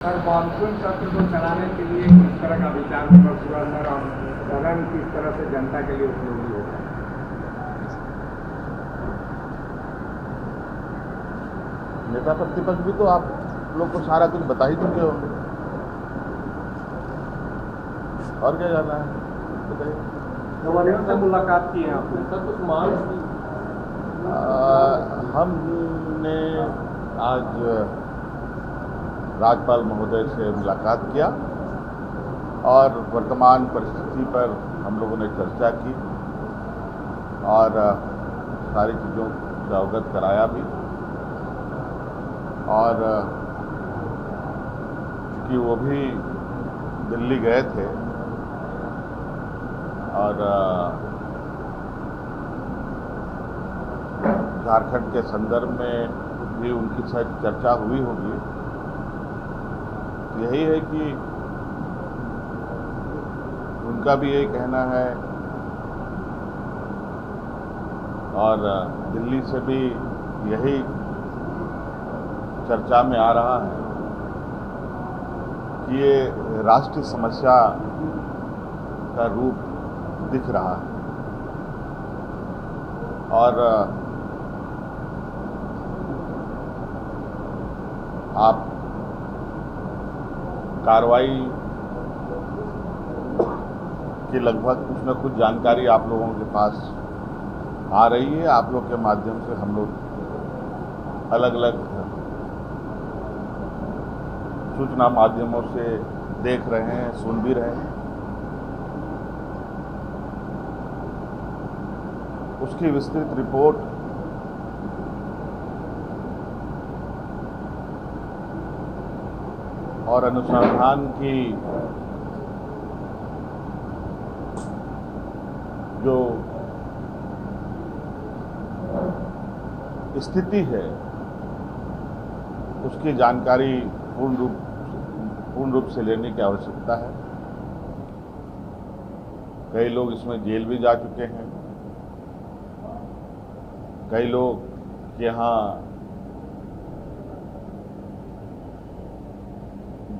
Sir, monsoon सत्र को चलाने के लिए किस तरह का विचार विमर्श हुआ सर, और सदन किस तरह से जनता के लिए उपयोगी होगा? नेता प्रतिपक्ष भी तो आप लोग को सारा कुछ बता ही चुके होंगे, और क्या जाना है बताइए। गवर्नर से मुलाकात की है आपने? सर कुछ मांग हमने आज राज्यपाल महोदय से मुलाकात किया और वर्तमान परिस्थिति पर हम लोगों ने चर्चा की और सारी चीज़ों से अवगत कराया भी। और कि वो भी दिल्ली गए थे और झारखंड के संदर्भ में भी उनकी शायद चर्चा हुई होगी। यही है कि उनका भी यही कहना है और दिल्ली से भी यही चर्चा में आ रहा है कि ये राष्ट्रीय समस्या का रूप दिख रहा है और आप कार्रवाई की लगभग कुछ न कुछ जानकारी आप लोगों के पास आ रही है। आप लोग के माध्यम से हम लोग अलग अलग सूचना माध्यमों से देख रहे हैं, सुन भी रहे हैं। उसकी विस्तृत रिपोर्ट और अनुसंधान की जो स्थिति है उसकी जानकारी पूर्ण रूप से लेने की आवश्यकता है। कई लोग इसमें जेल भी जा चुके हैं, कई लोग यहाँ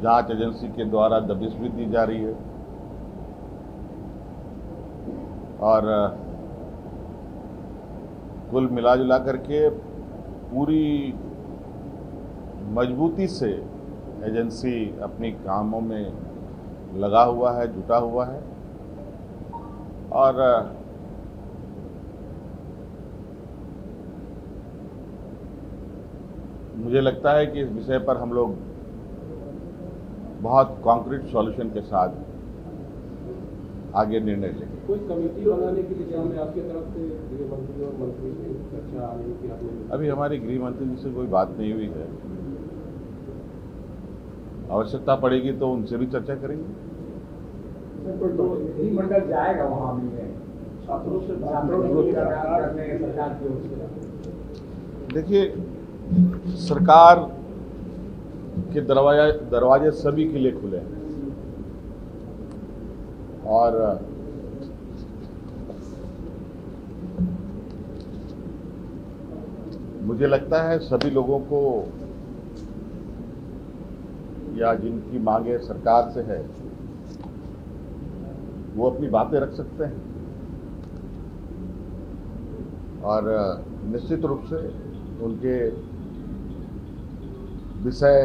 जांच एजेंसी के द्वारा दबिश भी दी जा रही है और कुल मिला जुला करके पूरी मजबूती से एजेंसी अपनी कामों में लगा हुआ है, जुटा हुआ है और मुझे लगता है कि इस विषय पर हम लोग बहुत कॉन्क्रीट सॉल्यूशन के साथ आगे निर्णय लेंगे। कोई कमेटी बनाने की दिशा में आपकी तरफ से गृह मंत्री और मंत्री से चर्चा आने की आपने? अभी हमारी गृह मंत्री जी से कोई बात नहीं हुई है, आवश्यकता पड़ेगी तो उनसे भी चर्चा करेंगे। सर, कोई मंत्रिमंडल जाएगा वहाँ भी है? छात्रों से करने सरकार की ओर से? देखिए, सरकार के दरवाजे सभी के लिए खुले हैं और मुझे लगता है सभी लोगों को या जिनकी मांगे सरकार से है वो अपनी बातें रख सकते हैं और निश्चित रूप से उनके विषय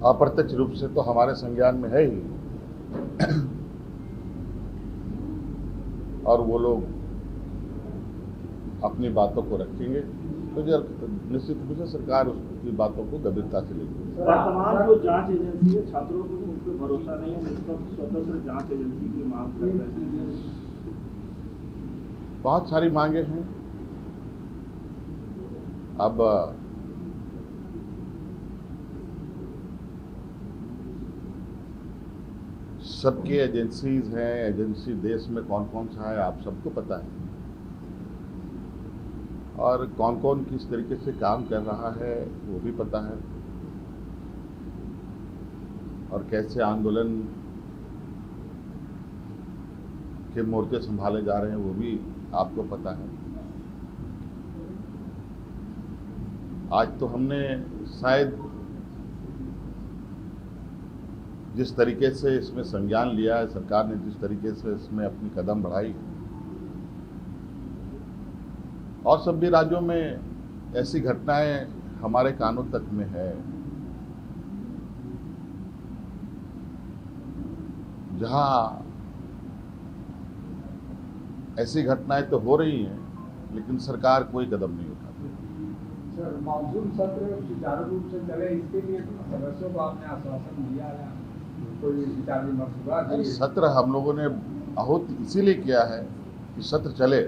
अप्रत्यक्ष रूप से तो हमारे संज्ञान में है ही और वो लोग अपनी बातों को रखेंगे तो निश्चित रूप से सरकार उसकी बातों को गंभीरता से लेगी। वर्तमान जो जांच एजेंसी है, छात्रों को उन पर भरोसा नहीं है, स्वतंत्र जांच एजेंसी की मांग कर रहे हैं। बहुत सारी मांगे हैं। अब सबकी एजेंसीज हैं, एजेंसी देश में कौन कौन सा है आप सबको पता है और कौन कौन किस तरीके से काम कर रहा है वो भी पता है और कैसे आंदोलन के मोर्चे संभाले जा रहे हैं वो भी आपको पता है। आज तो हमने शायद जिस तरीके से इसमें संज्ञान लिया है सरकार ने, जिस तरीके से इसमें अपनी कदम बढ़ाई, और सभी राज्यों में ऐसी घटनाएं हमारे कानों तक में है जहां ऐसी घटनाएं तो हो रही हैं लेकिन सरकार कोई कदम नहीं उठाती। सर, मानसून सत्र सुचारू रूप से चले इसके लिए सदस्यों को आपने आश्वासन दिया है, कोई विचार विमर्श हुआ? सत्र हम लोगों ने आहूत इसीलिए किया है कि सत्र चले,